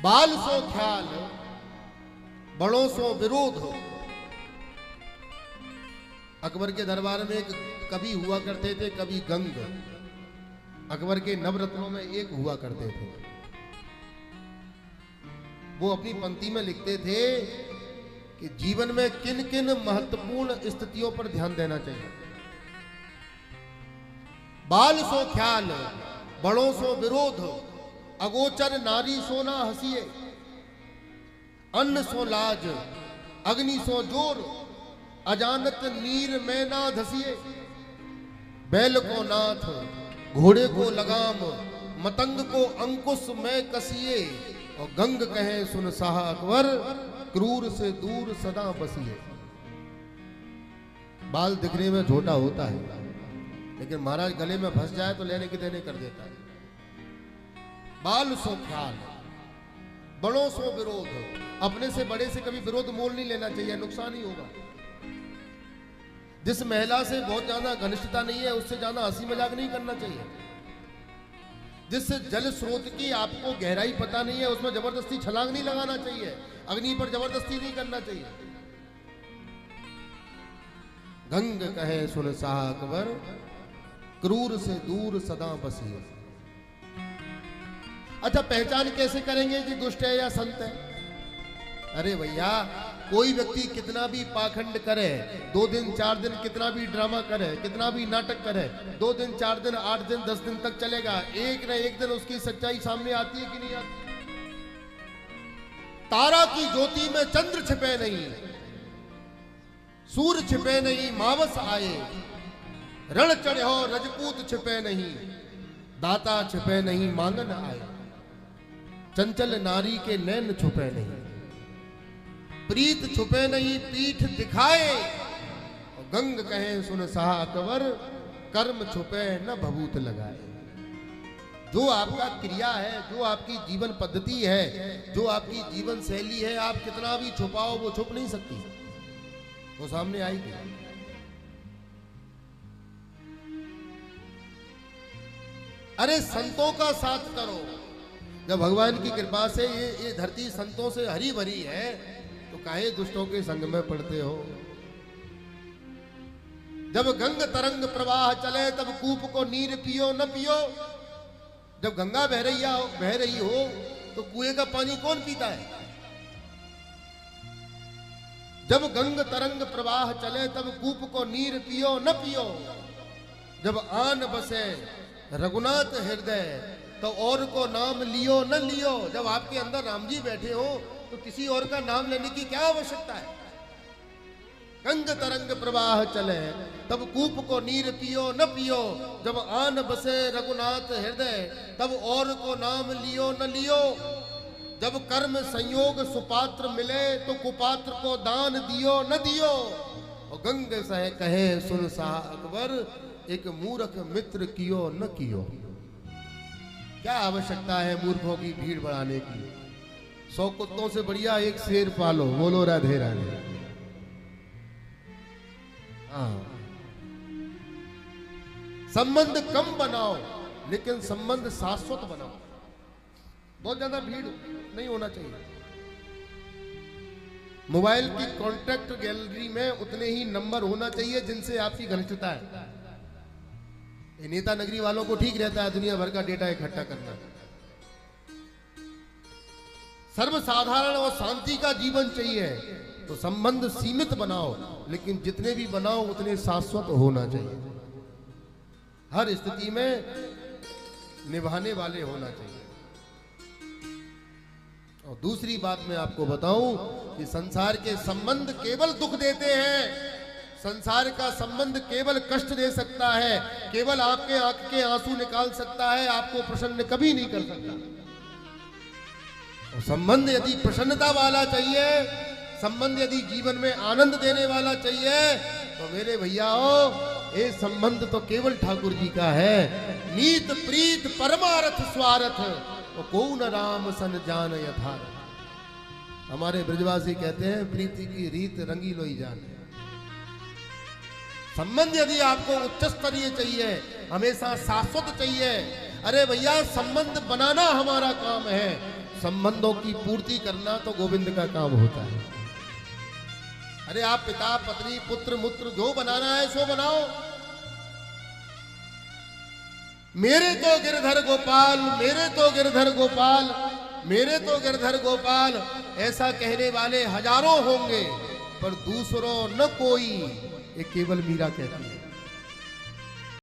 बाल सो ख्याल बड़ों सो विरोध। अकबर के दरबार में एक कवि हुआ करते थे, कवि गंग। अकबर के नवरत्नों में एक हुआ करते थे। वो अपनी पंक्ति में लिखते थे कि जीवन में किन किन महत्वपूर्ण स्थितियों पर ध्यान देना चाहिए। बाल सो ख्याल बड़ों सो विरोध, अगोचर नारी सोना हंसिए, अन्न सो लाज अग्नि सो जोर, अजानत नीर में ना धसिए। बैल को नाथ घोड़े को लगाम, मतंग को अंकुश में कसिए, और गंग कहे सुन शाह अकबर, क्रूर से दूर सदा बसिए। बाल दिखने में छोटा होता है, लेकिन महाराज गले में फंस जाए तो लेने के देने कर देता है। बाल सो ख्याल बड़ों सो विरोध, अपने से बड़े से कभी विरोध मोल नहीं लेना चाहिए, नुकसान ही होगा। जिस महिला से बहुत ज्यादा घनिष्ठता नहीं है उससे ज्यादा हंसी मजाक नहीं करना चाहिए। जिस जल स्रोत की आपको गहराई पता नहीं है उसमें जबरदस्ती छलांग नहीं लगाना चाहिए, अग्नि पर जबरदस्ती नहीं करना चाहिए। गंग कहे सुन शाह अकबर, क्रूर से दूर सदा बसिए। अच्छा, पहचान कैसे करेंगे कि दुष्ट है या संत है? अरे भैया, कोई व्यक्ति कितना भी पाखंड करे, 2 दिन 4 दिन कितना भी ड्रामा करे, कितना भी नाटक करे, 2 दिन 4 दिन 8 दिन 10 दिन तक चलेगा, एक न एक दिन उसकी सच्चाई सामने आती है कि नहीं आती? तारा की ज्योति में चंद्र छिपे नहीं, सूर्य छिपे नहीं मावस आए, रण चढ़े हो रजपूत छिपे नहीं, दाता छिपे नहीं मांगन आए। चंचल नारी के नैन छुपे नहीं, प्रीत छुपे नहीं पीठ दिखाए, और गंग कहे सुन शाह अकबर, कर्म छुपे न भभूत लगाए। जो आपका क्रिया है, जो आपकी जीवन पद्धति है, जो आपकी जीवन शैली है, आप कितना भी छुपाओ वो छुप नहीं सकती, वो सामने आएगी। अरे संतों का साथ करो। जब भगवान की कृपा से ये धरती संतों से हरी भरी है तो काहे दुष्टों के संग में पड़ते हो? जब गंग तरंग प्रवाह चले तब कूप को नीर पियो न पियो। जब गंगा बह रही हो तो कुएं का पानी कौन पीता है? जब गंग तरंग प्रवाह चले तब कूप को नीर पियो न पियो। जब आन बसे रघुनाथ हृदय तो और को नाम लियो न लियो। जब आपके अंदर राम जी बैठे हो तो किसी और का नाम लेने की क्या आवश्यकता है? गंग तरंग प्रवाह चले तब कूप को नीर पियो न पियो। जब आन बसे रघुनाथ हृदय तब और को नाम लियो न लियो। जब कर्म संयोग सुपात्र मिले तो कुपात्र को दान दियो न दियो। और गंग सह कहे सुन शाह अकबर, एक मूर्ख मित्र कियो न कियो। क्या आवश्यकता है मूर्खों की भीड़ बढ़ाने की? 100 कुत्तों से बढ़िया एक शेर पालो। बोलो राधे राधे। संबंध कम बनाओ लेकिन संबंध शाश्वत बनाओ। बहुत ज्यादा भीड़ नहीं होना चाहिए। मोबाइल की कॉन्टैक्ट गैलरी में उतने ही नंबर होना चाहिए जिनसे आपकी घनिष्ठता है। नेता नगरी वालों को ठीक रहता है दुनिया भर का डेटा इकट्ठा करना। सर्वसाधारण और शांति का जीवन चाहिए तो संबंध सीमित बनाओ, लेकिन जितने भी बनाओ उतने शाश्वत होना चाहिए। हर स्थिति में निभाने वाले होना चाहिए। और दूसरी बात मैं आपको बताऊं कि संसार के संबंध केवल दुख देते हैं। संसार का संबंध केवल कष्ट दे सकता है, केवल आपके आंख के आंसू निकाल सकता है, आपको प्रसन्न कभी नहीं कर सकता। और संबंध यदि प्रसन्नता वाला चाहिए, संबंध यदि जीवन में आनंद देने वाला चाहिए, तो मेरे भैयाओ ये संबंध तो केवल ठाकुर जी का है। नीत प्रीत परमारथ स्वार्थ, वो कौन राम सन जान यथार्थ। हमारे ब्रजवासी कहते हैं प्रीति की रीत रंगीलो ही जाने। संबंध यदि आपको उच्च स्तरीय चाहिए, हमेशा शाश्वत चाहिए, अरे भैया संबंध बनाना हमारा काम है। संबंधों की पूर्ति करना तो गोविंद का काम होता है। अरे आप पिता पत्नी पुत्र मुत्र जो बनाना है सो बनाओ, मेरे तो गिरधर गोपाल, मेरे तो गिरधर गोपाल, मेरे तो गिरधर गोपाल, ऐसा कहने वाले हजारों होंगे पर दूसरों न कोई, ये केवल मीरा कहती है।